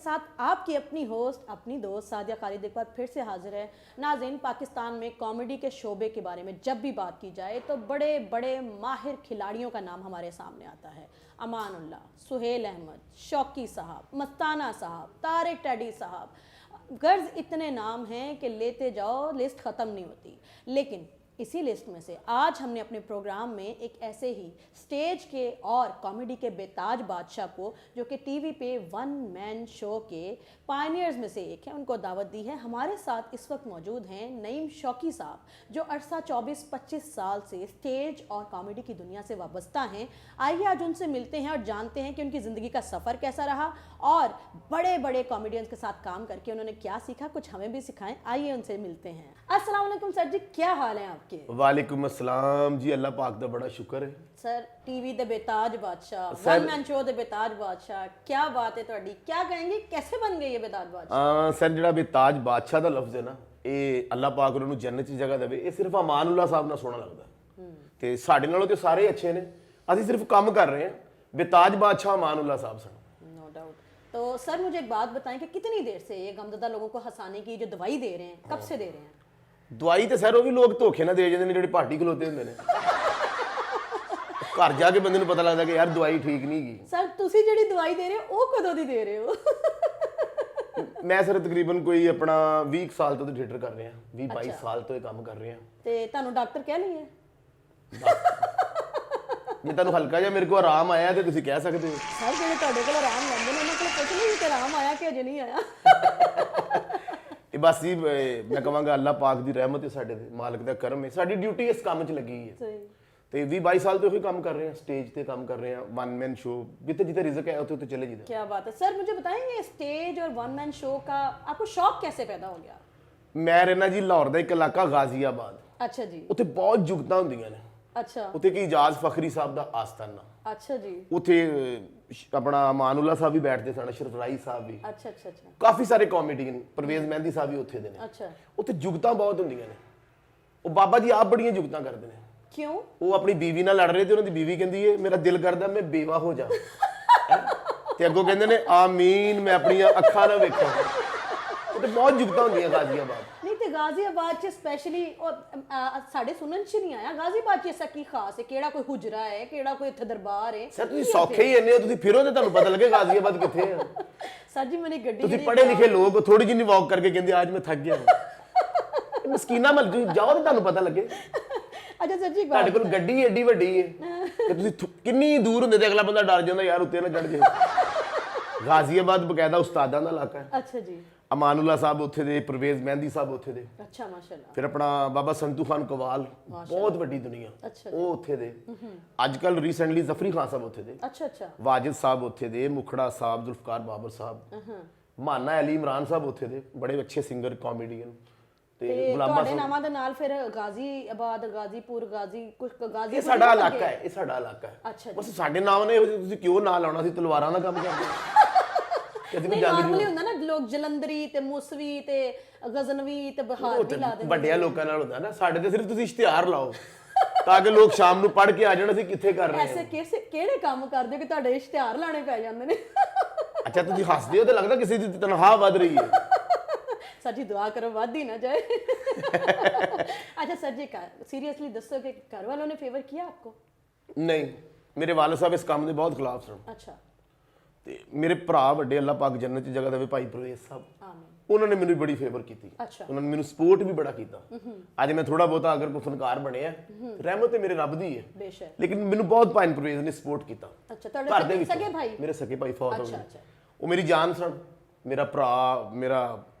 साथ आपकी अपनी होस्ट अपनी दोस्त सादिया खालिद एक बार फिर से हाजिर है। नाज़रीन, पाकिस्तान में कॉमेडी के शोबे के बारे में जब भी बात की जाए तो बड़े बड़े माहिर खिलाड़ियों का नाम हमारे सामने आता है। अमानुल्लाह, सुहेल अहमद, शौकी साहब, मस्ताना साहब, तारिक टैडी साहब, गर्ज इतने नाम हैं कि लेते जाओ लिस्ट ख़त्म नहीं होती। लेकिन इसी लिस्ट में से आज हमने अपने प्रोग्राम में एक ऐसे ही स्टेज के और कॉमेडी के बेताज बादशाह को, जो कि टीवी पे वन मैन शो के पायनियर्स में से एक हैं, उनको दावत दी है। हमारे साथ इस वक्त मौजूद हैं नईम शौकी साहब, जो अरसा 24-25 साल से स्टेज और कॉमेडी की दुनिया से वाबस्ता हैं। आइए आज उनसे मिलते हैं और जानते हैं कि उनकी ज़िंदगी का सफ़र कैसा रहा और बड़े बड़े कॉमेडियंस के साथ काम करके उन्होंने क्या सीखा, कुछ हमें भी सिखाएं। आइए उनसे मिलते हैं। अस्सलाम वालेकुम सर जी, क्या हाल है आपके? वालेकुम अस्सलाम जी, अल्लाह पाक दा बड़ा शुक्र है। सर टीवी दे बेताज बादशाह, वन मैन शो दे बेताज बादशाह, क्या बात है ਤੁਹਾਡੀ? क्या कहेंगे, कैसे बन गए ये बेताज बादशाह? सर ਜਿਹੜਾ बेताज बादशाह ਦਾ ਲਫ਼ਜ਼ ਹੈ ਨਾ, ਇਹ ਅੱਲਾਹ ਪਾਕ ਉਹਨਾਂ ਨੂੰ ਜੰਨਤ 'ਚ ਜਗ੍ਹਾ ਦੇਵੇ। ਇਹ ਸਿਰਫ ਅਮਾਨੁੱਲਾ ਸਾਹਿਬ ਨਾਲ ਸੋਹਣਾ ਲੱਗਦਾ ਤੇ ਸਾਡੇ ਨਾਲੋਂ ਤੇ ਸਾਰੇ ਅੱਛੇ ਨੇ। ਅਸੀਂ ਸਿਰਫ ਕੰਮ ਕਰ ਰਹੇ ਹਾਂ। बेताज बादशाह अमानुल्लाह साहब सर। No doubt. तो सर मुझे एक बात बताएं कि कितनी देर से ये गमज़दा लोगों को हंसाने की जो दवाई दे रहे हैं, कब से दे रहे हैं? ਦਵਾਈ ਤੇ ਸਰ ਉਹ ਵੀ ਲੋਕ ਧੋਖੇ ਨਾਲ ਦੇ ਜਾਂਦੇ ਨੇ ਜਿਹੜੇ ਪਾਰਟੀ ਖਲੋਤੇ ਹੁੰਦੇ ਨੇ। ਘਰ ਜਾ ਕੇ ਬੰਦੇ ਨੂੰ ਪਤਾ ਲੱਗਦਾ ਕਿ ਯਾਰ ਦਵਾਈ ਠੀਕ ਨਹੀਂ ਗਈ। ਸਰ ਤੁਸੀਂ ਜਿਹੜੀ ਦਵਾਈ ਦੇ ਰਹੇ ਹੋ ਉਹ ਕਦੋਂ ਦੀ ਦੇ ਰਹੇ ਹੋ? ਮੈਂ ਸਰ ਤਕਰੀਬਨ ਕੋਈ ਆਪਣਾ 20 ਸਾਲ ਤੋਂ ਥੀਏਟਰ ਕਰ ਰਿਹਾ, 20-22 ਸਾਲ ਤੋਂ ਇਹ ਕੰਮ ਕਰ ਰਿਹਾ। ਤੇ ਤੁਹਾਨੂੰ ਡਾਕਟਰ ਕਹਿ ਲਈ ਹੈ? ਜੇ ਤੁਹਾਨੂੰ ਹਲਕਾ ਜਿਹਾ ਮੇਰੇ ਕੋਲ ਆਰਾਮ ਆਇਆ ਤੇ ਤੁਸੀਂ ਕਹਿ ਸਕਦੇ ਹੋ। ਸਰ ਜਿਹੜੇ ਤੁਹਾਡੇ ਕੋਲ ਆਰਾਮ ਲੈਂਦੇ ਨੇ ਉਹਨਾਂ ਕੋਲ ਪੁੱਛ ਲਈ ਕਿ ਆਰਾਮ ਆਇਆ ਕਿ ਅਜੇ ਨਹੀਂ ਆਇਆ। ਇਹ ਬਸ ਜੀ ਮੈਂ ਕਹਾਂਗਾ ਅੱਲਾਹ ਪਾਕ ਦੀ ਰਹਿਮਤ ਹੈ, ਸਾਡੇ ਤੇ ਮਾਲਕ ਦਾ ਕਰਮ ਹੈ। ਸਾਡੀ ਡਿਊਟੀ ਇਸ ਕੰਮ 'ਚ ਲੱਗੀ ਹੈ ਸਹੀ। ਤੇ 20-22 ਸਾਲ ਤੋਂ ਉਹੀ ਕੰਮ ਕਰ ਰਹੇ ਹਾਂ, ਸਟੇਜ ਤੇ ਕੰਮ ਕਰ ਰਹੇ ਹਾਂ, वन मैन शो जितने जितने रिज़्क है उतने चले जीते। क्या बात है सर, मुझे बताएंगे स्टेज और वन मैन शो का आपको शौक कैसे पैदा हो गया? मैं रहना जी लाहौर ਦਾ ਇੱਕ ਇਲਾਕਾ ਗਾਜ਼ੀਆਬਾਦ। अच्छा जी। ਉੱਥੇ ਬਹੁਤ ਜੁਗਤਾਂ ਹੁੰਦੀਆਂ ਨੇ। अच्छा। ਉੱਥੇ ਕੀ ਇਜਾਜ਼ ਫਖਰੀ ਸਾਹਿਬ ਦਾ ਆਸਤਾਨਾ। अच्छा जी। ਉੱਥੇ ਆਪਣਾ ਮਾਨੂਲਾ ਸਾਹਿਬ ਵੀ ਬੈਠਦੇ ਸਨ, ਸ਼ਰਫਰਾਈ ਸਾਹਿਬ ਵੀ। अच्छा अच्छा अच्छा। ਕਾਫੀ ਸਾਰੇ ਕਾਮੇਡੀਅਨ, ਪਰਵੇਜ਼ ਮਹਿੰਦੀ ਸਾਹਿਬ ਵੀ ਉੱਥੇ ਦੇ ਨੇ। अच्छा। ਉੱਥੇ ਜੁਗਤਾਂ ਬਹੁਤ ਹੁੰਦੀਆਂ ਨੇ। ਉਹ ਬਾਬਾ ਜੀ ਆਪ ਬੜੀਆਂ ਜੁਗਤਾਂ ਕਰਦੇ ਨੇ। क्यों? ਉਹ ਆਪਣੀ ਬੀਵੀ ਨਾਲ ਲੜ ਰਹੇ ਤੇ ਉਹਨਾਂ ਦੀ ਬੀਵੀ ਕਹਿੰਦੀ ਏ ਮੇਰਾ ਦਿਲ ਕਰਦਾ ਮੈਂ ਬੇਵਾ ਹੋ ਜਾ। ਤੇ ਅੱਗੋਂ ਕਹਿੰਦੇ ਨੇ ਆਮੀਨ, ਮੈਂ ਆਪਣੀਆਂ ਅੱਖਾਂ ਨਾਲ ਵੇਖਾਂ। ਉੱਥੇ ਬਹੁਤ ਜੁਗਤਾਂ ਹੁੰਦੀਆਂ ਗਾਜ਼ੀਆਬਾਦ। नहीं तो गाजियाबाद च स्पेशली साढ़े सुनन च नहीं आया गाजियाबाद च ऐसा की खास है, केड़ा कोई हुजरा है, केड़ा कोई इत्थे दरबार है? सर ਤੁਸੀਂ ਸੌਖੇ ਹੀ ਇੰਨੇ ਹੋ, ਤੁਸੀਂ ਫਿਰੋ ਤੇ ਤੁਹਾਨੂੰ ਪਤਾ ਲੱਗੇ ਗਾਜ਼ੀਆਬਾਦ ਕਿੱਥੇ ਹੈ। सर जी मैंने गड्डी ਤੁਸੀਂ ਪੜ੍ਹੇ ਲਿਖੇ ਲੋਕ ਥੋੜੀ ਜਿਹੀ ਵਾਕ ਕਰਕੇ ਕਹਿੰਦੇ ਅੱਜ ਮੈਂ ਥੱਕ ਗਿਆ। ਮਸਕੀਨਾ ਮਲ ਤੁਸੀਂ ਜਾਓ ਤੇ ਤੁਹਾਨੂੰ ਪਤਾ ਲੱਗੇ। अच्छा सर जी ਤੁਹਾਡੇ ਕੋਲ ਗੱਡੀ ਏਡੀ ਵੱਡੀ ਹੈ ਤੇ ਤੁਸੀਂ ਕਿੰਨੀ ਦੂਰ ਹੁੰਦੇ ਤੇ ਅਗਲਾ ਬੰਦਾ ਡਰ ਜਾਂਦਾ ਯਾਰ ਉੱਤੇ ਨਾ ਚੜ ਜਾਏ। ਗਾਜ਼ੀਆਬਾਦ ਬਕਾਇਦਾ ਉਸਤਾਦਾਂ ਦਾ ਇਲਾਕਾ ਹੈ। अच्छा जी। ਅਮਾਨੁੱਲਾ ਸਾਹਿਬ ਉੱਥੇ ਦੇ, ਪਰਵੇਜ਼ ਮਹਿੰਦੀ ਸਾਹਿਬ ਉੱਥੇ ਦੇ। अच्छा माशाल्लाह। ਫਿਰ ਆਪਣਾ ਬਾਬਾ ਸੰਤੂ ਖਾਨ ਕਵਾਲ, ਬਹੁਤ ਵੱਡੀ ਦੁਨੀਆ, अच्छा ਉਹ ਉੱਥੇ ਦੇ। ਅੱਜ ਕੱਲ ਰੀਸੈਂਟਲੀ ਜ਼ਫਰੀ ਖਾਨ ਸਾਹਿਬ ਉੱਥੇ ਦੇ, अच्छा अच्छा। ਵਾਜਿਦ ਸਾਹਿਬ ਉੱਥੇ ਦੇ, ਮੁਖੜਾ ਸਾਹਿਬ, ਜ਼ੁਲਫਕਾਰ ਬਾਬਰ ਸਾਹਿਬ, ਮਾਨਾ ਅਲੀ ਇਮਰਾਨ ਸਾਹਿਬ ਉੱਥੇ ਦੇ, ਬੜੇ ਅੱਛੇ ਸਿੰਗਰ ਕਾਮੇਡੀਅਨ। ਤੇ ਗੁਲਾਬਾ ਤੁਹਾਡੇ ਨਾਮਾਂ ਦੇ ਨਾਲ ਫਿਰ ਗਾਜ਼ੀਆਬਾਦ, ਗਾਜ਼ੀਪੁਰ, ਕੁਝ ਗਾਜ਼ੀ ਇਹ ਸਾਡਾ ਇਲਾਕਾ ਹੈ, ਇਹ ਸਾਡਾ ਇਲਾਕਾ ਹੈ। ਅੱਛਾ ਬਸ ਸਾਡੇ ਨਾਮ ਨੇ ਤੁਸੀਂ ਕਿਉਂ ਨਾਂ ਲਾਉਣਾ ਸੀ? ਤਲਵਾਰਾਂ ਦਾ ਕੰਮ ਕਰਦੇ ਕਦੀ ਵੀ ਜੰਗ ਨਾਰਮਲੀ ਹੁੰਦਾ ਨਾ, ਲੋਕ ਜਲੰਧਰੀ ਤੇ ਮੂਸਵੀ ਤੇ ਗਜ਼ਨਵੀ ਤੇ ਬਿਹਾਰ ਵੀ ਲਾ ਦਿੰਦੇ। ਵੱਡਿਆਂ ਲੋਕਾਂ ਨਾਲ ਹੁੰਦਾ ਨਾ, ਸਾਡੇ ਤੇ ਸਿਰਫ ਤੁਸੀਂ ਇਸ਼ਤਿਹਾਰ ਲਾਓ ਤਾਂ ਕਿ ਲੋਕ ਸ਼ਾਮ ਨੂੰ ਪੜ੍ਹ ਕੇ ਆ ਜਾਣ ਅਸੀਂ ਕਿੱਥੇ ਕਰ ਰਹੇ ਹਾਂ। ਐਸੇ ਕਿਹੜੇ ਕੰਮ ਕਰਦੇ ਹੋ ਕਿ ਤੁਹਾਡੇ ਇਸ਼ਤਿਹਾਰ ਲਾਣੇ ਪੈ ਜਾਂਦੇ ਨੇ? ਅੱਛਾ ਤੁਸੀਂ ਹੱਸਦੇ ਹੋ ਤਾਂ ਲੱਗਦਾ ਕਿਸੇ ਦੀ ਤਨਖਾਹ ਵੱਧ ਰਹੀ ਹੈ। सर जी दुआ करो वाद ही ना जाए। अच्छा सर जी सीरियसली दसो कि घर वालों ने फेवर किया आपको? नहीं, मेरे वालिद साहब इस काम के बहुत खिलाफ सन। अच्छा। ਤੇ ਮੇਰੇ ਭਰਾ ਵੱਡੇ ਅੱਲਾਹ ਪਾਕ ਜੰਨਤ 'ਚ ਜਗ੍ਹਾ ਦੇਵੇ ਭਾਈ ਪ੍ਰਵੇਸ਼ ਸਾਹਿਬ, ਆਮੀਨ। ਉਹਨਾਂ ਨੇ ਮੈਨੂੰ ਬੜੀ ਫੇਵਰ ਕੀਤੀ। ਅੱਛਾ। ਉਹਨਾਂ ਨੇ ਮੈਨੂੰ ਸਪੋਰਟ ਵੀ ਬੜਾ ਕੀਤਾ। ਅੱਜ ਮੈਂ ਥੋੜਾ ਬਹੁਤਾ ਅਗਰ ਕੋਈ ਫਨਕਾਰ ਬਣਿਆ, ਰਹਿਮਤ ਤੇ ਮੇਰੇ ਰੱਬ ਦੀ ਹੈ, ਬੇਸ਼ੱਕ। ਲੇਕਿਨ ਮੈਨੂੰ ਬਹੁਤ ਭਾਈ ਪ੍ਰਵੇਸ਼ ਨੇ ਸਪੋਰਟ ਕੀਤਾ। ਅੱਛਾ, ਤੁਹਾਡੇ ਸਕੇ ਭਾਈ? ਮੇਰੇ ਸਕੇ ਭਾਈ ਫੌਤ ਹੋ ਗਏ। ਅੱਛਾ। ਉਹ ਮੇਰੀ ਜਾਨ ਸਨ, ਮੇਰਾ ਭਰਾ, ਮੇਰਾ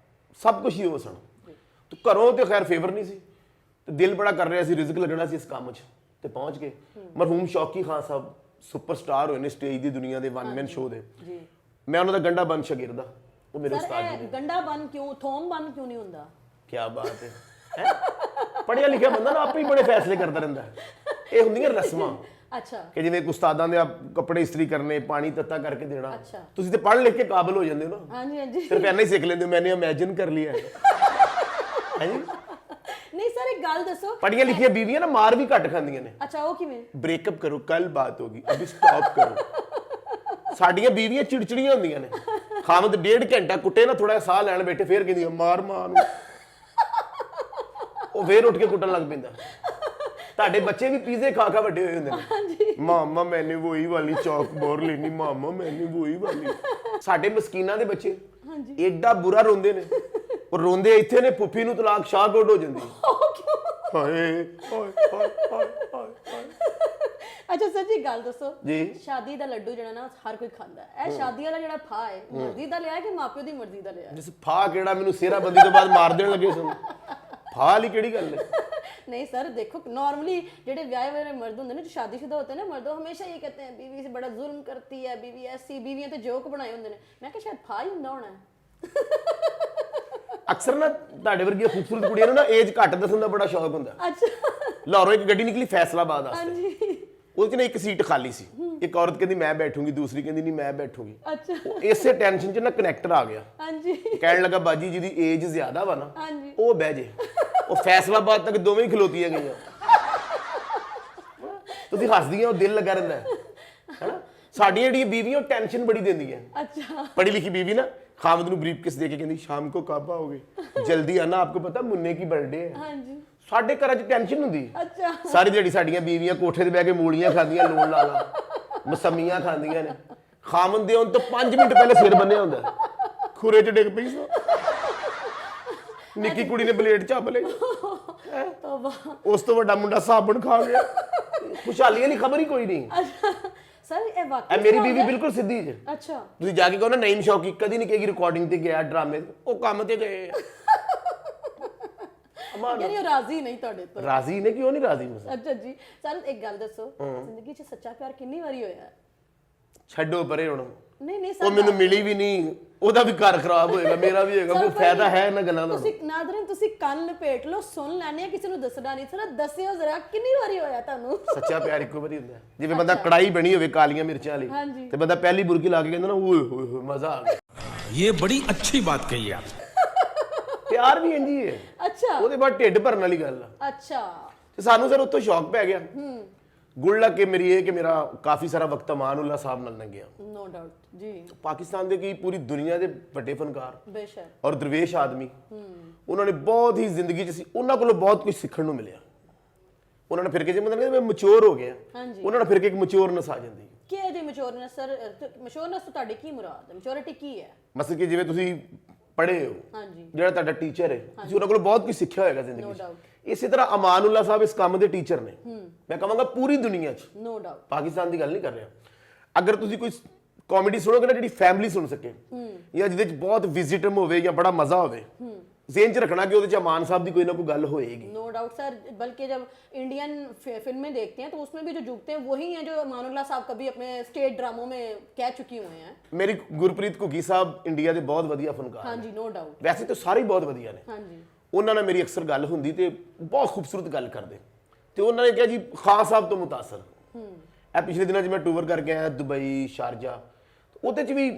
ਸਭ ਕੁਝ ਹੀ ਉਹ ਸਨ। ਤੇ ਘਰੋਂ ਤੇ ਖੈਰ ਫੇਵਰ ਨਹੀਂ ਸੀ ਤੇ ਦਿਲ ਬੜਾ ਕਰ ਰਿਹਾ ਸੀ, ਰਿਜ਼ਕ ਲੱਗਣਾ ਸੀ ਇਸ ਕੰਮ 'ਚ ਤੇ ਪਹੁੰਚ ਗਏ। ਮਰਹੂਮ ਸ਼ੌਕੀ ਖਾਨ ਸਾਹਿਬ ਸੁਪਰਸਟਾਰ ਹੋਏ ਨੇ ਸਟੇਜ ਦੀ ਦੁਨੀਆ ਦੇ, वन मैन ਸ਼ੋਅ ਦੇ। ਜੀ। ਮੈਂ ਉਹਨਾਂ ਦਾ ਗੰਡਾ ਬੰਦ ਸ਼ਾਗਿਰਦ ਆ, ਉਹ ਮੇਰੇ ਉਸਤਾਦ ਜੀ ਨੇ। ਗੰਡਾ ਬੰਦ ਕਿਉਂ, ਥੋਮ ਬੰਦ ਕਿਉਂ ਨਹੀਂ ਹੁੰਦਾ? ਕੀ ਬਾਤ ਹੈ। ਪੜ੍ਹਿਆ ਲਿਖਿਆ ਬੰਦਾ ਨਾ ਆਪੇ ਹੀ ਬੜੇ ਫੈਸਲੇ ਕਰਦਾ ਰਹਿੰਦਾ। ਇਹ ਹੁੰਦੀਆਂ ਰਸਮਾਂ। ਅੱਛਾ। ਕਿ ਜਿਵੇਂ ਉਸਤਾਦਾਂ ਦੇ ਕੱਪੜੇ ਇਸਤਰੀ ਕਰਨੇ, ਪਾਣੀ ਤੱਤਾ ਕਰਕੇ ਦੇਣਾ। ਅੱਛਾ। ਤੁਸੀਂ ਤੇ ਪੜ੍ਹ ਲਿਖ ਕੇ ਕਾਬਿਲ ਹੋ ਜਾਂਦੇ ਹੋ ਨਾ। ਹਾਂਜੀ ਹਾਂਜੀ। ਸਿਰਫ ਇੰਨਾ ਹੀ ਸਿੱਖ ਲੈਂਦੇ ਹੋ, ਮੈਨੇ ਇਮੇਜਿਨ ਕਰ ਲਿਆ ਹੈ। ਹਾਂਜੀ। ਨਹੀਂ ਸਰ ਇੱਕ ਗੱਲ ਦੱਸੋ, ਪੜ੍ਹੀਆਂ ਲਿਖੀਆਂ ਬੀਵੀਆਂ ਨਾ ਮਾਰ ਵੀ ਘੱਟ ਖਾਂਦੀਆਂ ਨੇ। ਅੱਛਾ ਉਹ ਕਿਵੇਂ? ਬ੍ਰੇਕਅਪ ਕਰੋ, ਕੱਲ ਬਾਤ ਹੋਗੀ, ਅਭੀ ਸਟਾਪ ਕਰੋ। ਸਾਡੀਆਂ ਬੀਵੀਆਂ ਚਿੜਚਿੜੀਆਂ ਹੁੰਦੀਆਂ ਨੇ, ਖਾਮਦ 1.5 ਘੰਟਾ ਕੁੱਟੇ ਨਾ, ਥੋੜਾ ਸਾਹ ਲੈਣ ਬੈਠੇ, ਫੇਰ ਕਹਿੰਦੀ ਮਾਰ ਮਾਰ ਨੂੰ, ਉਹ ਫੇਰ ਉੱਠ ਕੇ ਕੁੱਟਣ ਲੱਗ ਪੈਂਦਾ। ਤੁਹਾਡੇ ਬੱਚੇ ਵੀ ਪੀਜ਼ੇ ਖਾ ਖਾ ਵੱਡੇ ਹੋਏ ਹੁੰਦੇ ਨੇ, ਮਾਮਾ ਮੈਨੇ ਵੋਈ ਵਾਲੀ ਚੌਕ ਬੋਰ ਲੈਣੀ, ਮਾਮਾ ਮੈਨੇ ਵੋਈ ਵਾਲੀ। ਸਾਡੇ ਮਸਕੀਨਾਂ ਦੇ ਬੱਚੇ ਏਡਾ ਬੁਰਾ ਰੋਂਦੇ ਨੇ, ਉਹ ਰੋਂਦੇ ਇੱਥੇ ਨੇ, ਫੁੱਫੀ ਨੂੰ ਤਲਾਕ ਸ਼ਾਹਕੋਟ ਹੋ ਜਾਂਦੀ। ਹਾਏ ਹਾਏ ਹਾਏ ਹਾਏ ਹਾਏ। ਅੱਛਾ ਸਰ ਜੀ ਗੱਲ ਦੱਸੋ ਜੀ, ਸ਼ਾਦੀ ਦਾ ਲੱਡੂ ਜਿਹੜਾ ਨਾ ਹਰ ਕੋਈ ਖਾਂਦਾ ਹੈ, ਇਹ ਸ਼ਾਦੀ ਵਾਲਾ ਜਿਹੜਾ ਫਾ ਹੈ ਮਰਜ਼ੀ ਦਾ ਲਿਆ ਕਿ ਮਾਪਿਓ ਦੀ ਮਰਜ਼ੀ ਦਾ ਲਿਆ? ਜਿਸ ਫਾ ਕਿਹੜਾ ਮੈਨੂੰ ਸੇਰਾ ਬੰਦੀ ਤੋਂ ਬਾਅਦ ਮਾਰ ਦੇਣ ਲੱਗੇ ਸਨ, ਫਾ ਵਾਲੀ ਕਿਹੜੀ ਗੱਲ ਹੈ? नहीं सर देखो नॉर्मली जेडे ब्याह वाले मर्द होंगे ना, जो शादीशुदा होते हैं ना मर्द, वो हमेशा ये कहते हैं बीवी से बड़ा जुल्म करती है, बीवी ऐसी, बीवियां तो जोक बनाए होंगे ने। मैं कहा शायद फा ही हुंदा होना है। ਅਕਸਰ ਨਾ ਤੁਹਾਡੇ ਵਰਗੀਆਂ ਖੂਬਸੂਰਤ ਕੁੜੀਆਂ ਨੂੰ ਨਾ ਏਜ ਘੱਟ ਦੱਸਣ ਦਾ ਬੜਾ ਸ਼ੌਕ ਹੁੰਦਾ। अच्छा ਲਾਹੌਰੋਂ ਇੱਕ ਗੱਡੀ ਨਿਕਲੀ ਫੈਸਲਾਬਾਦ हाँ ਵਾਸਤੇ, जी ਉਹਦੇ 'ਚ ਨਾ ਇੱਕ ਸੀਟ ਖਾਲੀ ਸੀ, ਇੱਕ ਔਰਤ ਕਹਿੰਦੀ ਮੈਂ ਬੈਠੂੰਗੀ, ਦੂਸਰੀ ਕਹਿੰਦੀ ਨਹੀਂ ਮੈਂ ਬੈਠੂੰਗੀ। अच्छा ਉਹ ਇਸੇ ਟੈਨਸ਼ਨ 'ਚ ਨਾ ਕਨੈਕਟਰ ਆ ਗਿਆ, हाँ जी ਕਹਿਣ ਲੱਗਾ ਬਾਜੀ ਜਿਹਦੀ ਏਜ ਜ਼ਿਆਦਾ ਵਾ ਨਾ हाँ जी ਉਹ ਬਹਿ ਜੇ। ਉਹ ਫੈਸਲਾਬਾਦ ਤੱਕ ਦੋਵੇਂ ਹੀ ਖਲੋਤੀਆਂ ਗਈਆਂ। ਤੁਸੀਂ ਹੱਸਦੀਆਂ, ਉਹ ਦਿਲ ਲੱਗਾ ਰਹਿੰਦਾ ਹੈਨਾ। ਸਾਡੀਆਂ ਜਿਹੜੀਆਂ ਬੀਵੀਆਂ ਟੈਨਸ਼ਨ ਬੜੀ ਦਿੰਦੀਆਂ। अच्छा पढ़ी लिखी बीवी ना खामद ਨੂੰ ਬਰੀਫ ਕਿਸ ਦੇ ਕੇ ਕਹਿੰਦੀ ਸ਼ਾਮ ਕੋ ਕਬ आओगे, ਜਲਦੀ ਆना, आपको पता मुन्ने की बर्थडे है। हाँ जी ਸਾਡੇ ਘਰਾਂ 'ਚ ਟੈਨਸ਼ਨ ਹੁੰਦੀ। अच्छा ਸਾਰੀ ਜਿਹੜੀ ਸਾਡੀਆਂ ਬੀਵੀਆਂ ਕੋਠੇ ਤੇ ਬਹਿ ਕੇ ਮੂਲੀਆਂ ਖਾਂਦੀਆਂ, ਲੂਣ ਲਾ ਲਾ, ਮਸਮੀਆਂ ਖਾਂਦੀਆਂ ਨੇ। ਖਾਮਦ ਦੇ ਹੁਣ ਤੋਂ 5 ਮਿੰਟ ਪਹਿਲੇ ਸਿਰ ਬੰਨਿਆ ਹੁੰਦਾ, ਖੁਰੇ 'ਚ ਡਿੱਗ ਪਈ ਸੋ, ਨਿੱਕੀ ਕੁੜੀ ਨੇ ਪਲੇਟ ਚੱਪ ਲਈ, तौबा ਉਸ ਤੋਂ ਵੱਡਾ ਮੁੰਡਾ ਸਾਬਣ ਖਾ ਗਿਆ। ਖੁਸ਼ਹਾਲੀ ਦੀ ਖਬਰ ਹੀ ਕੋਈ ਨਹੀਂ। अच्छा सर ये ਇਹ वाकई ਮੇਰੀ ਬੀਵੀ ਬਿਲਕੁਲ ਸਿੱਧੀ ਜੇ। अच्छा ਤੁਸੀਂ ਜਾ ਕੇ ਕਹੋ ਨਾ ਨਈਮ ਸ਼ੌਕੀ, ਕਦੀ ਨਹੀਂ ਕਹੇਗੀ ਰਿਕਾਰਡਿੰਗ ਤੇ ਗਿਆ, ਡਰਾਮੇ ਤੇ, ਉਹ ਕੰਮ ਤੇ ਗਏ। यानी वो राजी नहीं ਤੁਹਾਡੇ ਤੋਂ? ਰਾਜ਼ੀ ਨੇ, ਕਿਉਂ ਨਹੀਂ ਰਾਜ਼ੀ? ਮਸਾ अच्छा जी सर एक गल दसो, जिंदगी 'ਚ सच्चा प्यार कितनी बारी होया है? ਛੱਡੋ ਪਰੇ ਹੁਣ, नहीं नहीं ਉਹ सर ਮੈਨੂੰ ਮਿਲੀ ਵੀ ਨਹੀਂ, ਉਹਦਾ ਵੀ ਘਰ ਖਰਾਬ ਹੋਏਗਾ, ਮੇਰਾ ਵੀ ਹੋਏਗਾ, ਕੋਈ ਫਾਇਦਾ ਹੈ ਇਹਨਾਂ ਗੱਲਾਂ ਦਾ? ਤੁਸੀਂ ਨਾਦਰਨ ਤੁਸੀਂ ਕੰਨ ਲਪੇਟ ਲਓ, ਸੁਣ ਲੈਣੇ ਆ, ਕਿਸੇ ਨੂੰ ਦੱਸਣਾ ਨਹੀਂ। ਸਰ ਦੱਸਿਓ ਜ਼ਰਾ ਕਿੰਨੀ ਵਾਰੀ ਹੋਇਆ ਤੁਹਾਨੂੰ? ਸੱਚਾ ਪਿਆਰ ਇੱਕੋ ਵਾਰੀ ਹੁੰਦਾ। ਜਿਵੇਂ ਬੰਦਾ ਕੜਾਈ ਬਣੀ ਹੋਵੇ ਕਾਲੀਆਂ ਮਿਰਚਾਂ ਵਾਲੀ, ਹਾਂਜੀ। ਤੇ ਬੰਦਾ ਪਹਿਲੀ ਬੁਰਕੀ ਲਾ ਕੇ ਕਹਿੰਦਾ ਨਾ ਓਏ ਹੋਏ ਹੋਏ ਮਜ਼ਾ ਆ ਗਿਆ। ये बड़ी अच्छी बात कही आप। ਪਿਆਰ ਵੀ ਇੰਜੀ ਹੈ, ਅੱਛਾ ਉਹਦੇ ਬਾਅਦ ਢਿੱਡ ਭਰਨ ਵਾਲੀ ਗੱਲ ਆ। ਅੱਛਾ ਤੇ ਸਾਨੂੰ ਸਰ ਉੱਥੋਂ ਸ਼ੌਕ ਪੈ ਗਿਆ। ਗੁੜ ਲੱਗ ਕੇ ਮੇਰੀ ਇਹ ਕਿ ਮੇਰਾ ਕਾਫੀ ਸਾਰਾ ਵਕਤ ਅਮਾਨੁੱਲਾ ਸਾਹਿਬ ਨਾਲ ਲੰਘਿਆ। नो डाउट जी ਪਾਕਿਸਤਾਨ ਦੇ ਕੀ ਪੂਰੀ ਦੁਨੀਆ ਦੇ ਵੱਡੇ ਫਨਕਾਰ बेशक ਔਰ ਦਰਵੇਸ਼ ਆਦਮੀ, ਉਹਨਾਂ ਨੇ ਬਹੁਤ ਹੀ ਜ਼ਿੰਦਗੀ 'ਚ ਸੀ, ਉਹਨਾਂ ਕੋਲੋਂ ਬਹੁਤ ਕੁਝ ਸਿੱਖਣ ਨੂੰ ਮਿਲਿਆ। ਉਹਨਾਂ ਨੇ ਫਿਰ ਕੇ ਜੇ ਮਤਲਬ ਮੈਂ ਮੈਚੁਰ ਹੋ ਗਿਆ, ਹਾਂਜੀ। ਉਹਨਾਂ ਨੇ ਫਿਰ ਕੇ ਇੱਕ ਮੈਚੁਰਨੈਸ ਆ ਜਾਂਦੀ। ਕੀ ਹੈ ਜੀ ਮੈਚੁਰਨੈਸ? ਸਰ ਮੈਚੁਰਨੈਸ ਤੋਂ ਤੁਹਾਡੀ ਕੀ ਮੁਰਾਦ ਹੈ? ਮੈਚੁਰਿਟੀ ਕੀ ਹੈ? ਮਤਲਬ ਕਿ ਜਿਵੇਂ ਤੁਸੀਂ ਪੜ੍ਹੇ ਹੋ, ਹਾਂਜੀ ਜਿਹੜਾ ਤੁਹਾਡਾ ਟੀਚਰ ਹੈ, ਤੁਸੀਂ ਉਹਨਾਂ ਕੋਲੋਂ ਬਹੁਤ ਕੁਝ ਸਿੱਖਿਆ ਹੋਏਗਾ ਜ਼ਿੰਦਗੀ No 'ਚ। doubt. ਇਸੇ ਤਰ੍ਹਾਂ ਅਮਾਨੁੱਲਾ ਸਾਹਿਬ ਇਸ ਕੰਮ ਦੇ ਟੀਚਰ ਨੇ। ਮੈਂ ਕਹਾਂਗਾ ਪੂਰੀ ਦੁਨੀਆ 'ਚ, नो डाउट ਪਾਕਿਸਤਾਨ ਦੀ ਗੱਲ ਨਹੀਂ ਕਰ ਰਿਹਾ। ਅਗਰ ਤੁਸੀਂ ਕੋਈ ਕਾਮੇਡੀ ਸੁਣੋਗੇ ਨਾ ਜਿਹੜੀ ਫੈਮਿਲੀ ਸੁਣ ਸਕੇ, ਜਾਂ ਜਿਹਦੇ 'ਚ ਬਹੁਤ ਵਿਜ਼ਿਟਮ ਹੋਵੇ ਜਾਂ ਬੜਾ ਮਜ਼ਾ ਹੋਵੇ, ਜ਼ਿਹਨ 'ਚ ਰੱਖਣਾ ਕਿ ਉਹਦੇ 'ਚ ਅਮਾਨ ਸਾਹਿਬ ਦੀ ਕੋਈ ਨਾ ਕੋਈ ਗੱਲ ਹੋਏਗੀ। नो डाउट सर, बल्कि जब इंडियन फिल्में देखते हैं तो उसमें भी जो जुगते हैं वही हैं जो अमानुल्लाह साहब कभी अपने स्टेट ड्रामों में कह चुके हुए हैं। ਮੇਰੀ ਗੁਰਪ੍ਰੀਤ ਘੁੱਗੀ ਸਾਹਿਬ ਇੰਡੀਆ ਦੇ ਬਹੁਤ ਵਧੀਆ ਫਨਕਾਰ हाँ ਨੇ। जी नो डाउट ਵੈਸੇ ਤਾਂ ਸਾਰੇ ਹੀ ਬਹੁਤ ਵਧੀਆ ਨੇ। हाँ जी ਉਹਨਾਂ ਨਾਲ ਮੇਰੀ ਅਕਸਰ ਗੱਲ ਹੁੰਦੀ ਤੇ ਬਹੁਤ ਖੂਬਸੂਰਤ ਗੱਲ ਕਰਦੇ, ਤੇ ਉਹਨਾਂ ਨੇ ਕਿਹਾ ਜੀ ਖਾਨ ਸਾਹਿਬ ਤੋਂ ਮੁਤਾਸਰ। ਇਹ ਪਿਛਲੇ ਦਿਨਾਂ 'ਚ ਮੈਂ ਟੂਰ ਕਰਕੇ ਆਇਆ ਦੁਬਈ, ਸ਼ਾਰਜਾ, ਉਹਦੇ 'ਚ ਵੀ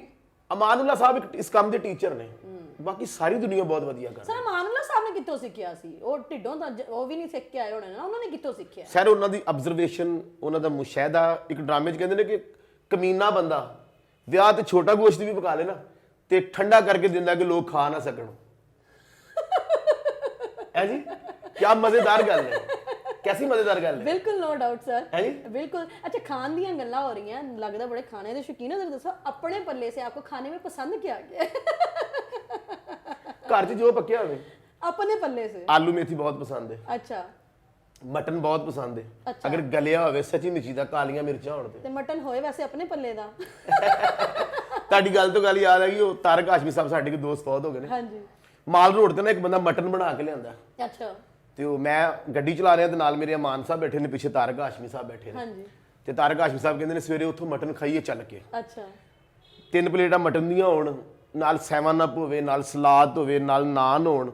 ਅਮਾਨੁੱਲਾ ਸਾਹਿਬ ਇੱਕ ਇਸ ਕੰਮ ਦੇ ਟੀਚਰ ਨੇ। ਬਾਕੀ ਸਾਰੀ ਦੁਨੀਆ ਬਹੁਤ ਵਧੀਆ ਕਰ सर अमानुल्लाह साहब ने कितों सीखिਆ ਸੀ? ਉਹ ਢਿੱਡੋਂ ਤਾਂ ਉਹ ਵੀ ਨਹੀਂ ਸਿੱਖ ਕੇ ਆਏ ਹੋਣੇ ਨਾ, ਉਹਨਾਂ ਨੇ ਕਿਤੋਂ ਸਿੱਖਿਆ? ਸਰ ਉਹਨਾਂ ਦੀ ਆਬਜ਼ਰਵੇਸ਼ਨ, ਉਹਨਾਂ ਦਾ ਮੁਸ਼ਾਹਦਾ। ਇੱਕ ਡਰਾਮੇ 'ਚ ਕਹਿੰਦੇ ਨੇ ਕਿ ਕਮੀਨਾ ਬੰਦਾ ਵਿਆਹ ਤੇ ਛੋਟਾ ਗੋਸ਼ਤ ਵੀ ਪਕਾ ਲੇ ਨਾ ਤੇ ਠੰਡਾ ਕਰਕੇ ਦਿੰਦਾ ਕਿ ਲੋਕ ਖਾ ਨਾ ਸਕਣ। ਹੈ ਜੀ, ਕੀ ਮਜ਼ੇਦਾਰ ਗੱਲ ਹੈ, ਕੈਸੀ ਮਜ਼ੇਦਾਰ ਗੱਲ ਹੈ। ਬਿਲਕੁਲ नो डाउट सर है जी? बिल्कुल। अच्छा खान ਦੀਆਂ ਗੱਲਾਂ ਹੋ ਰਹੀਆਂ, ਲੱਗਦਾ ਬੜੇ ਖਾਣੇ ਦੇ ਸ਼ੌਕੀਨ ਹੋ। ਦੱਸੋ अपने पल्ले से आपको खाने में पसंद क्या गया? ਘਰ 'ਚ ਜੋ ਪੱਕਿਆ ਹੋਵੇ। अपने पल्ले से ਆਲੂ ਮੇਥੀ ਬਹੁਤ ਪਸੰਦ ਹੈ, अच्छा ਮਟਨ ਬਹੁਤ ਪਸੰਦ ਹੈ। ਅੱਛਾ। ਅਗਰ ਗਲਿਆ ਹੋਵੇ ਸੱਚੀ ਮੁੱਚੀ ਦਾ, ਕਾਲੀਆਂ ਮਿਰਚਾਂ ਹੋਣ ਤੇ। ਤੇ ਮਟਨ ਹੋਏ ਵੈਸੇ ਆਪਣੇ ਪੱਲੇ ਦਾ। ਤੁਹਾਡੀ ਗੱਲ ਤੋਂ ਗੱਲ ਯਾਦ ਆ ਗਈ, ਉਹ ਤਾਰਕ ਹਾਸ਼ਮੀ ਸਾਹਿਬ ਸਾਡੇ ਕੋਲ ਦੋਸਤ ਬਹੁਤ ਹੋ ਗਏ ਨੇ। ਹਾਂਜੀ ਮਾਲ ਰੋਡ ਤੇ ਨਾ ਇੱਕ ਬੰਦਾ ਮਟਨ ਬਣਾ ਕੇ ਲਿਆਂਦਾ, ਅੱਛਾ ਤੇ ਉਹ ਮੈਂ ਗੱਡੀ ਚਲਾ ਰਿਹਾ ਤੇ ਨਾਲ ਮੇਰੇ ਅਮਾਨ ਸਾਹਿਬ ਬੈਠੇ ਨੇ, ਪਿੱਛੇ ਤਾਰਕ ਹਾਸ਼ਮੀ ਸਾਹਿਬ ਬੈਠੇ ਨੇ। ਹਾਂਜੀ ਤੇ ਤਾਰਕ ਹਾਸ਼ਮੀ ਸਾਹਿਬ ਕਹਿੰਦੇ ਨੇ ਸਵੇਰੇ ਉੱਥੋਂ ਮਟਨ ਖਾਈਏ ਚੱਲ ਕੇ। ਅੱਛਾ 3 ਪਲੇਟਾਂ ਮਟਨ ਦੀਆਂ ਹੋਣ, ਨਾਲ 7 ਅਪ ਹੋਵੇ, ਨਾਲ ਸਲਾਦ ਹੋਵੇ, ਨਾਲ ਨਾਨ ਹੋਣ।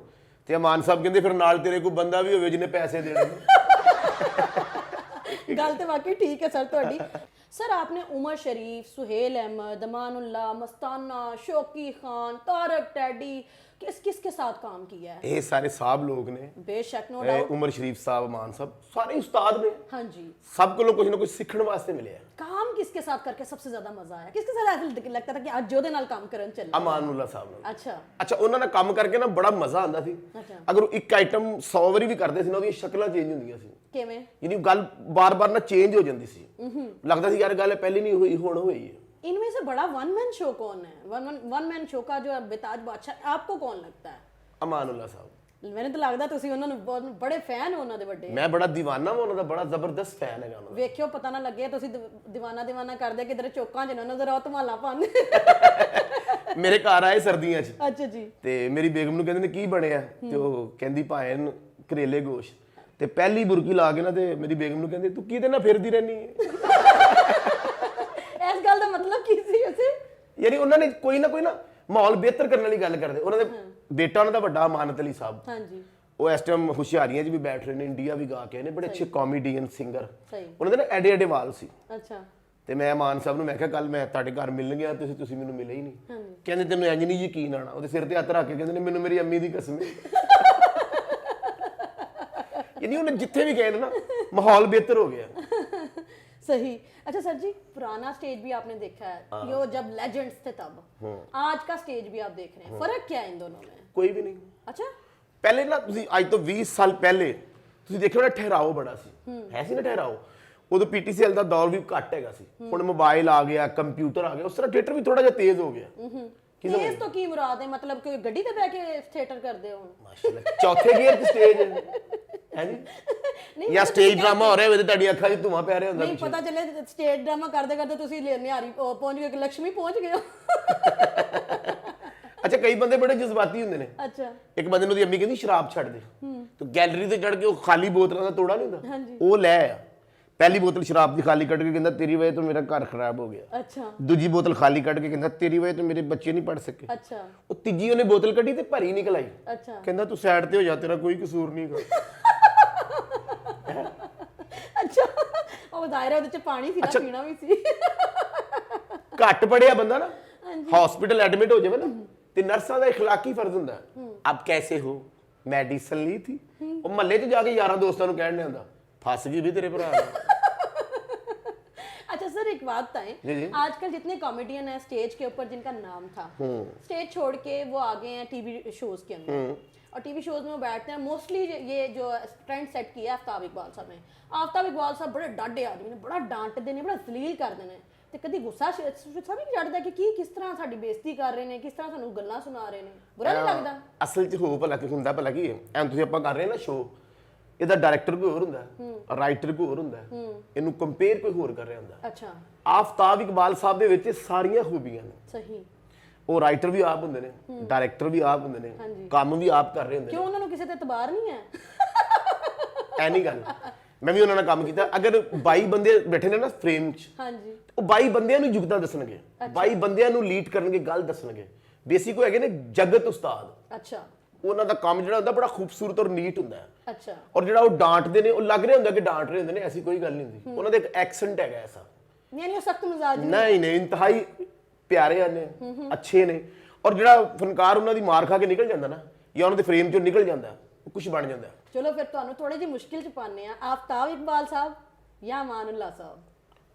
ਤੇ ਅਮਾਨ ਸਾਹਿਬ ਕਹਿੰਦੇ ਫਿਰ ਨਾਲ ਤੇਰੇ ਕੋਈ ਬੰਦਾ ਵੀ ਹੋਵੇ ਜਿਹਨੇ ਪੈਸੇ ਦੇਣੇ। ਗੱਲ ਤੇ ਵਾਕਈ ਠੀਕ ਹੈ ਸਰ ਤੁਹਾਡੀ। सर आपने उमर शरीफ, सुहेल अहमद, अमानुल्लाह, मस्ताना, शौकी खान, तारक टैडी, किस किस के साथ काम किया है? ਇਹ ਸਾਰੇ ਸਾਹਬ ਲੋਕ ਨੇ, बेशक, नो ਇਹ डाउट। ਉਮਰ ਸ਼ਰੀਫ ਸਾਹਿਬ, ਮਾਨ ਸਾਹਿਬ, ਸਾਰੇ ਉਸਤਾਦ ਨੇ। हाँ जी। ਸਭ ਕੋਲੋਂ ਕੁਝ ਨਾ ਕੁਝ ਸਿੱਖਣ ਵਾਸਤੇ ਮਿਲਿਆ। काम किसके साथ करके सबसे ज्यादा मजा आया? किसके साथ ऐसा लगता था कि आज जोधे नाल काम करन चल? ਅਮਾਨੁੱਲਾ ਸਾਹਿਬ ਨਾਲ। अच्छा। ਅੱਛਾ, ਉਹਨਾਂ ਨਾਲ ਕੰਮ ਕਰਕੇ ਨਾ ਬੜਾ ਮਜ਼ਾ ਆਉਂਦਾ ਸੀ। ਅੱਛਾ। ਅਗਰ ਉਹ ਇੱਕ ਆਈਟਮ 100 ਵਾਰੀ ਵੀ ਕਰਦੇ ਸੀ ਨਾ, ਉਹਦੀਆਂ ਸ਼ਕਲਾਂ ਚੇਂਜ ਹੁੰਦੀਆਂ ਸੀ। ਕਿਵੇਂ? ਯਾਨੀ ਗੱਲ ਬਾਰ-ਬਾਰ ਨਾ ਚੇਂਜ ਹੋ ਜਾਂਦੀ ਸੀ। ਲੱਗਦਾ ਸੀ ਯਾਰ ਗੱਲ ਪਹਿਲੇ ਨਹੀਂ ਹੋਈ, ਹੁਣ ਹੋਈ ਹੈ। इनमें से बड़ा वन मैन शो कौन है? वन मैन शो का जो बेताज बादशाह आपको कौन लगता है? ਅਮਾਨੁੱਲਾ ਸਾਹਿਬ। ਮੈਨੂੰ ਤਾਂ ਲੱਗਦਾ ਤੁਸੀਂ ਉਹਨਾਂ ਨੂੰ ਬਹੁਤ ਬੜੇ ਫੈਨ ਹੋ ਉਹਨਾਂ ਦੇ ਵੱਡੇ। ਮੈਂ ਬੜਾ دیਵਾਨਾ ਹਾਂ ਉਹਨਾਂ ਦਾ, ਬੜਾ ਜ਼ਬਰਦਸਤ ਫੈਨ ਹੈਗਾ ਉਹਨਾਂ ਦਾ। ਵੇਖਿਓ ਪਤਾ ਨਾ ਲੱਗੇ ਤੁਸੀਂ دیਵਾਨਾ ਕਰਦੇ ਕਿਧਰ ਚੌਕਾਂ 'ਚ ਨਾ ਨਜ਼ਰ ਆਓ, ਧਮਾਲਾ ਪਾਉਂਦੇ। ਮੇਰੇ ਘਰ ਆਏ ਸਰਦੀਆਂ 'ਚ ਅੱਛਾ ਜੀ। ਤੇ ਮੇਰੀ ਬੇਗਮ ਨੂੰ ਕਹਿੰਦੇ ਨੇ ਕੀ ਬਣਿਆ, ਤੇ ਉਹ ਕਹਿੰਦੀ ਭਾਵੇਂ ਕਰੇਲੇ ਗੋਸ਼ਤ। ਤੇ ਪਹਿਲੀ ਬੁਰਕੀ ਲਾ ਕੇ ਨਾ ਤੇ ਮੇਰੀ ਬੇਗਮ ਨੂੰ ਕਹਿੰਦੇ ਤੂੰ ਕਿਹਦੇ ਨਾਲ ਫਿਰਦੀ ਰਹਿਨੀ ਹੈ? ਇਸ ਗੱਲ ਦਾ ਮਤਲਬ ਕੀ ਸੀ ਉਸੇ? ਯਾਨੀ ਉਹਨਾਂ ਨੇ ਕੋਈ ਨਾ ਮਾਹੌਲ ਬਿਹਤਰ ਕਰਨ ਵਾਲੀ ਗੱਲ ਕਰਦੇ। ਉਹਨਾਂ ਦੇ ਬੇਟਾ ਉਹਨਾਂ ਦਾ ਵੱਡਾ ਅਮਾਨਤ ਅਲੀ ਸਾਹਿਬ, ਹਾਂਜੀ, ਉਹ ਇਸ ਟਾਈਮ ਹੁਸ਼ਿਆਰੀਆਂ 'ਚ ਵੀ ਬੈਠ ਰਹੇ ਨੇ, ਇੰਡੀਆ ਵੀ ਗਾ ਕੇ ਆਏ ਨੇ, ਬੜੇ ਅੱਛੇ ਕਾਮੇਡੀਅਨ ਸਿੰਗਰ। ਸਹੀ। ਉਹਨਾਂ ਦੇ ਨਾ ਐਡੇ ਐਡੇ ਵਾਲ ਸੀ। ਅੱਛਾ। ਤੇ ਮੈਂ ਮਾਨ ਸਾਹਿਬ ਨੂੰ ਮੈਂ ਕਿਹਾ ਕੱਲ ਮੈਂ ਤੁਹਾਡੇ ਘਰ ਮਿਲਣ ਗਿਆ, ਤੁਸੀਂ ਮੈਨੂੰ ਮਿਲੇ ਹੀ ਨਹੀਂ। ਕਹਿੰਦੇ ਤੈਨੂੰ ਇੰਜ ਨਹੀਂ ਯਕੀਨ ਆਣਾ। ਉਹਦੇ ਸਿਰ ਤੇ ਹੱਥ ਰੱਖ ਕੇ ਕਹਿੰਦੇ ਨੇ ਮੈਨੂੰ ਮੇਰੀ ਅੰਮੀ ਦੀ ਕਸਮ ਹੈ। ਯਾਨੀ ਉਹਨੇ ਜਿੱਥੇ ਵੀ ਗਏ ਨਾ ਮਾਹੌਲ ਬਿਹਤਰ ਹੋ ਗਿਆ। सही। अच्छा सर जी, पुराना स्टेज भी आपने देखा है, यो जब लेजेंड्स थे तब, आज का स्टेज भी आप देख रहे हैं, फर्क क्या है इन दोनों में? ਕੋਈ ਵੀ ਨਹੀਂ। अच्छा। ਪਹਿਲੇ ਨਾ ਤੁਸੀਂ ਅੱਜ ਤੋਂ 20 ਸਾਲ ਪਹਿਲੇ ਤੁਸੀਂ ਦੇਖਿਓ ਨਾ, ਠਹਿਰਾਓ ਬੜਾ ਸੀ, ਹੈ ਸੀ ਨਾ ਠਹਿਰਾਓ। ਉਦੋਂ ਪੀਟੀਸੀਐਲ ਦਾ ਦੌਰ ਵੀ ਘੱਟ ਹੈਗਾ ਸੀ। ਹੁਣ ਮੋਬਾਈਲ ਆ ਗਿਆ, ਕੰਪਿਊਟਰ ਆ ਗਿਆ, ਉਸ ਤਰ੍ਹਾਂ ਥੀਏਟਰ ਵੀ ਥੋੜਾ ਜਿਹਾ ਤੇਜ਼ ਹੋ ਗਿਆ। तेज तो की मुराद है, मतलब कोई गड्डी ते बैठ के थिएटर कर दे हो? ਮਾਸ਼ਾਅੱਲਾ, ਚੌਥੇ ਗੇਅਰ ਤੇ ਸਟੇਜ ਹੈ ਜੀ। ਜਾਂ ਸਟੇਜ ਡਰਾਮਾ ਹੋ ਰਿਹਾ ਹੋਵੇ ਤੇ ਤੁਹਾਡੀ ਅੱਖਾਂ 'ਚ ਧੂਆਂ ਪੈ ਰਿਹਾ ਹੁੰਦਾ। नहीं पता चले स्टेज ड्रामा करते करते ਤੁਸੀਂ ਨਿਹਾਰੀ ਪਹੁੰਚ ਗਏ, ਲక్ష్ਮੀ ਪਹੁੰਚ ਗਏ ਹੋ। ਅੱਛਾ, ਕਈ ਬੰਦੇ ਬੜੇ ਜਜ਼ਬਾਤੀ ਹੁੰਦੇ ਨੇ। ਅੱਛਾ। ਇੱਕ ਬੰਦੇ ਨੂੰ ਉਹਦੀ ਅੰਮੀ ਕਹਿੰਦੀ ਸ਼ਰਾਬ ਛੱਡ ਦੇ, ਤੇ ਗੈਲਰੀ ਤੇ ਚੜ ਕੇ ਉਹ ਖਾਲੀ ਬੋਤਲਾਂ ਦਾ ਤੋੜਾ ਨਹੀਂ ਹੁੰਦਾ, ਉਹ ਲੈ ਆ। ਪਹਿਲੀ ਬੋਤਲ ਸ਼ਰਾਬ ਦੀ ਖਾਲੀ ਕੱਢ ਕੇ ਕਹਿੰਦਾ ਤੇਰੀ ਵਜ੍ਹਾ ਤੋਂ ਮੇਰਾ ਘਰ ਖਰਾਬ ਹੋ ਗਿਆ। ਅੱਛਾ। ਦੂਜੀ ਬੋਤਲ ਖਾਲੀ ਕੱਢ ਕੇ ਕਹਿੰਦਾ ਤੇਰੀ ਵਜ੍ਹਾ ਤੋਂ ਮੇਰੇ ਬੱਚੇ ਨਹੀਂ ਪੜ ਸਕੇ। ਅੱਛਾ। ਉਹ ਤੀਜੀ ਉਹਨੇ ਬੋਤਲ ਕੱਢੀ ਤੇ ਭਰੀ ਨਿਕਲ ਆਈ। ਅੱਛਾ। ਕਹਿੰਦਾ ਤੂੰ ਸਾਈਡ ਤੇ ਹੋ ਜਾ, ਤੇਰਾ ਕੋਈ ਕਸੂਰ ਨਹੀਂ ਹੈਗਾ। ਅੱਛਾ, ਉਹ ਦਾਇਰਾ ਉਹਦੇ ਚ ਪਾਣੀ ਸੀ ਨਾ, ਪੀਣਾ ਵੀ ਸੀ। ਘੱਟ ਪੜਿਆ ਬੰਦਾ ਨਾ ਹਸਪੀਟਲ ਐਡਮਿਟ ਹੋ ਜਾਵੇ ਨਾ, ਤੇ ਨਰਸਾਂ ਦਾ اخلاقی ਫਰਜ਼ ਹੁੰਦਾ ਆਪ ਕੈਸੇ ਹੋ, ਮੈਡੀਸਨ ਲਈ ਥੀ। ਉਹ ਮਹੱਲੇ 'ਚ ਜਾ ਕੇ ਯਾਰਾਂ ਦੋਸਤਾਂ ਨੂੰ ਕਹਿਣ ਹੁੰਦਾ ਫਸ ਗਈ ਵੀ ਤੇਰੇ ਭਰਾ ਨਾਲ। अच्छा सर, एक बात बताएं, आजकल जितने कॉमेडियन हैं स्टेज के ऊपर जिनका नाम था, स्टेज छोड़ के वो आ गए हैं टीवी शोज के अंदर, और टीवी शोज में वो बैठते हैं। मोस्टली ये जो ट्रेंड सेट किया है आफ्ताब इकबाल साहब ने, आफ्ताब इकबाल साहब बड़े डाढ़े आदमी ने, बड़ा डांटते ने, बड़ा जलील करते हैं, ਤੇ ਕਦੀ ਗੁੱਸਾ ਸਭ ਨਹੀਂ ਚੜਦਾ ਕਿ ਕੀ ਕਿਸ ਤਰ੍ਹਾਂ ਸਾਡੀ ਬੇਇੱਜ਼ਤੀ ਕਰ ਰਹੇ ਨੇ, ਕਿਸ ਤਰ੍ਹਾਂ ਸਾਨੂੰ ਗੱਲਾਂ ਸੁਣਾ ਰਹੇ ਨੇ? ਬੁਰਾ ਨਹੀਂ ਲੱਗਦਾ? ਅਸਲ 'ਚ ਹੋ ਭਲਾ ਕੀ ਹੁੰਦਾ, ਭਲਾ ਕੀ ਐਂ ਤੁਸੀਂ ਆਪਾਂ ਕਰ ਰਹੇ ਨਾ ਸ਼ੋਅ, ਇਹਦਾ ਡਾਇਰੈਕਟਰ ਕੋਈ ਹੋਰ ਹੁੰਦਾ, ਰਾਈਟਰ ਕੋਈ ਹੋਰ ਹੁੰਦਾ, ਇਹਨੂੰ ਕੰਪੇਅਰ ਕੋਈ ਹੋਰ ਕਰ ਰਿਹਾ ਹੁੰਦਾ। ਅੱਛਾ। ਆਫਤਾਬ ਇਕਬਾਲ ਸਾਹਿਬ ਦੇ ਵਿੱਚ ਸਾਰੀਆਂ ਖੂਬੀਆਂ ਨੇ। ਸਹੀ। ਉਹ ਰਾਈਟਰ ਵੀ ਆਪ ਹੁੰਦੇ ਨੇ, ਡਾਇਰੈਕਟਰ ਵੀ ਆਪ ਹੁੰਦੇ ਨੇ, ਕੰਮ ਵੀ ਆਪ ਕਰ ਰਹੇ ਹੁੰਦੇ ਨੇ। ਕਿਉਂ ਉਹਨਾਂ ਨੂੰ ਕਿਸੇ ਤੇ ਇਤਬਾਰ ਨਹੀਂ ਹੈ? ਐ ਨਹੀਂ ਗੱਲ, ਮੈਂ ਵੀ ਉਹਨਾਂ ਨਾਲ ਕੰਮ ਕੀਤਾ। ਅਗਰ 22 ਬੰਦੇ ਬੈਠੇ ਨੇ ਨਾ ਫਰੇਮ 'ਚ, ਹਾਂਜੀ, ਉਹ 22 ਬੰਦਿਆਂ ਨੂੰ ਜੁਗਤਾਂ ਦੱਸਣਗੇ, 22 ਬੰਦਿਆਂ ਨੂੰ ਲੀਡ ਕਰਨਗੇ, ਗੱਲ ਦੱਸਣਗੇ। ਬੇਸਿਕ ਉਹ ਹੈਗੇ ਨੇ ਜਗਤ ਉਸਤਾਦ। ਅੱਛਾ। ਉਹਨਾਂ ਦਾ ਕੰਮ ਜਿਹੜਾ ਹੁੰਦਾ ਬੜਾ ਖੂਬਸੂਰਤ ਔਰ ਨੀਟ ਹੁੰਦਾ ਹੈ। ਅੱਛਾ। ਔਰ ਜਿਹੜਾ ਉਹ ਡਾਂਟਦੇ ਨੇ, ਉਹ ਲੱਗ ਰਿਹਾ ਹੁੰਦਾ ਕਿ ਡਾਂਟ ਰਹੇ ਹੁੰਦੇ ਨੇ, ਐਸੀ ਕੋਈ ਗੱਲ ਨਹੀਂ ਹੁੰਦੀ। ਉਹਨਾਂ ਦਾ ਇੱਕ ਐਕਸੈਂਟ ਹੈਗਾ ਐਸਾ। ਯਾਨੀ ਉਹ ਸਖਤ ਮਿਜ਼ਾਜ ਨਹੀਂ, ਇੰਤਹਾਈ ਪਿਆਰੇ ਨੇ, ਅੱਛੇ ਨੇ। ਔਰ ਜਿਹੜਾ ਫਨਕਾਰ ਉਹਨਾਂ ਦੀ ਮਾਰ ਖਾ ਕੇ ਨਿਕਲ ਜਾਂਦਾ ਨਾ, ਜਾਂ ਉਹਨਾਂ ਦੇ ਫਰੇਮ 'ਚੋਂ ਨਿਕਲ ਜਾਂਦਾ, ਉਹ ਕੁਝ ਬਣ ਜਾਂਦਾ। ਚਲੋ ਫਿਰ ਤੁਹਾਨੂੰ ਥੋੜੀ ਜਿਹੀ ਮੁਸ਼ਕਿਲ 'ਚ ਪਾਉਂਦੇ ਆ, ਆਫਤਾਬ ਇਕਬਾਲ ਸਾਹਿਬ ਜਾਂ ਅਮਾਨੁੱਲਾ ਸਾਹਿਬ?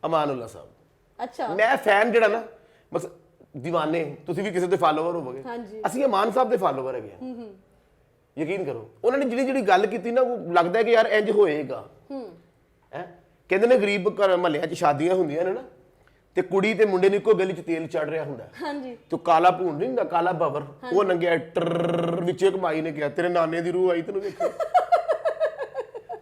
ਅਮਾਨੁੱਲਾ ਸਾਹਿਬ। ਅੱਛਾ। ਮੈਂ ਫੈਨ ਜਿਹੜਾ ਨਾ, ਬਸ دیਵਾਨੇ, ਤੁਸੀਂ ਵੀ ਕਿਸੇ ਦੇ ਫਾਲੋਵਰ ਹੋਵੋਗੇ, ਅਸੀਂ ਅਮਾਨ ਸਾਹਿਬ ਦੇ ਫਾਲੋਵਰ ਹੈਗੇ ਆ। ਯਕੀਨ ਕਰੋ, ਉਹਨਾਂ ਨੇ ਜਿਹੜੀ ਗੱਲ ਕੀਤੀ ਨਾ, ਉਹ ਲੱਗਦਾ ਕਿ ਯਾਰ ਇੰਜ ਹੋਏਗਾ। ਹੈ ਕਹਿੰਦੇ ਨੇ ਗਰੀਬ ਘਰ ਮਹੱਲਿਆਂ 'ਚ ਸ਼ਾਦੀਆਂ ਹੁੰਦੀਆਂ ਨੇ ਨਾ, ਤੇ ਕੁੜੀ ਤੇ ਮੁੰਡੇ ਨੂੰ ਇੱਕੋ ਗਲੀ 'ਚ ਤੇਲ ਚੜ ਰਿਹਾ ਹੁੰਦਾ। ਹਾਂਜੀ। ਤੇ ਕਾਲਾ ਭੂੰਡ ਨਹੀਂ ਹੁੰਦਾ, ਕਾਲਾ ਬਵਰ, ਉਹ ਨੰਗਿਆ ਟਰ ਵਿੱਚ ਇੱਕ ਮਾਈ ਨੇ ਕਿਹਾ ਤੇਰੇ ਨਾਨੇ ਦੀ ਰੂਹ ਆਈ ਤੈਨੂੰ ਵੇਖੋ।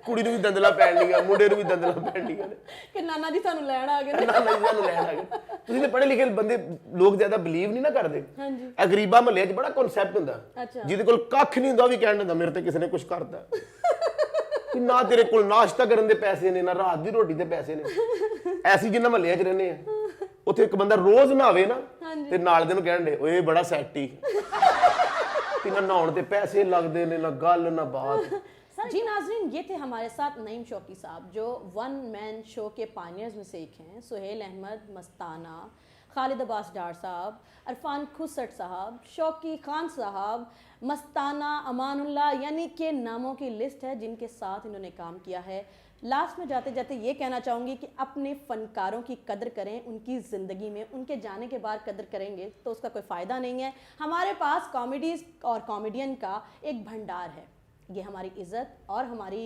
ਕੁੜੀ ਨੂੰ ਵੀ ਦੰਦਲਾ ਪੈਣ ਲਿਆ, ਮੁੰਡੇ ਨੂੰ ਵੀ ਦੰਦਲਾ ਪੈਣ ਲਿਆ ਕਿ ਨਾਨਾ ਜੀ ਸਾਨੂੰ ਲੈਣ ਆ ਗਏ। ਨਾਨਾ ਜੀ ਸਾਨੂੰ ਲੈਣ ਆ ਗਏ। ਤੁਸੀਂ ਤੇ ਪੜ੍ਹੇ ਲਿਖੇ ਬੰਦੇ, ਲੋਕ ਜ਼ਿਆਦਾ ਬਲੀਵ ਨਹੀਂ ਨਾ ਕਰਦੇ। ਹਾਂਜੀ। ਇਹ ਗਰੀਬਾਂ ਮਹੱਲਿਆਂ 'ਚ ਬੜਾ ਕਨਸੈਪਟ ਹੁੰਦਾ, ਜਿਹਦੇ ਕੋਲ ਕੱਖ ਨਹੀਂ ਹੁੰਦਾ ਉਹ ਵੀ ਕਹਿਣ ਦਿੰਦਾ ਮੇਰੇ ਤੇ ਕਿਸੇ ਨੇ ਕੁਝ ਕਰਤਾ। ਕਿ ਨਾ ਤੇਰੇ ਕੋਲ ਨਾਸ਼ਤਾ ਕਰਨ ਦੇ ਪੈਸੇ ਨੇ, ਨਾ ਰਾਤ ਦੀ ਰੋਟੀ ਦੇ ਪੈਸੇ ਨੇ। ਐਸੀ ਜਿੰਨਾ ਮਹੱਲਿਆਂ 'ਚ ਰਹਿੰਦੇ ਆ, ਉੱਥੇ ਇੱਕ ਬੰਦਾ ਰੋਜ਼ ਨਹਾਵੇ ਨਾ, ਤੇ ਨਾਲ ਦੇ ਨੂੰ ਕਹਿਣ ਦੇ ਓਏ ਬੜਾ ਸੈਟੀ, ਕਿ ਨਾ ਨਹਾਉਣ ਤੇ ਪੈਸੇ ਲੱਗਦੇ ਨੇ, ਨਾ ਗੱਲ ਨਾ ਬਾਤ। जी नाज़रीन, ये थे हमारे साथ नईम शौकी साहब, जो वन मैन शो के पायनियर्स में से एक हैं। सुहेल अहमद, मस्ताना, खालिद अब्बास डार साहब, अरफान खुसट साहब, शौकी खान साहब, मस्ताना अमानुल्लाह, यानी कि नामों की लिस्ट है जिनके साथ इन्होंने काम किया है। लास्ट में जाते जाते ये कहना चाहूँगी कि अपने फ़नकारों की कदर करें, उनकी ज़िंदगी में उनके जाने के बाद कदर करेंगे तो उसका कोई फ़ायदा नहीं है। हमारे पास कॉमेडीज़ और कॉमेडियन का एक भंडार है, ये हमारी इज़्ज़त और हमारी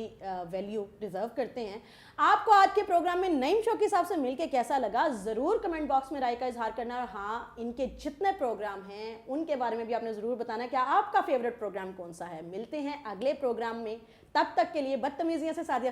वैल्यू डिज़र्व करते हैं। आपको आज के प्रोग्राम में नईम शौकी साहब से मिलके कैसा लगा, ज़रूर कमेंट बॉक्स में राय का इजहार करना। और हाँ, इनके जितने प्रोग्राम हैं उनके बारे में भी आपने ज़रूर बताना क्या आपका फेवरेट प्रोग्राम कौन सा है। मिलते हैं अगले प्रोग्राम में, तब तक के लिए बदतमीज़ियाँ से सादिया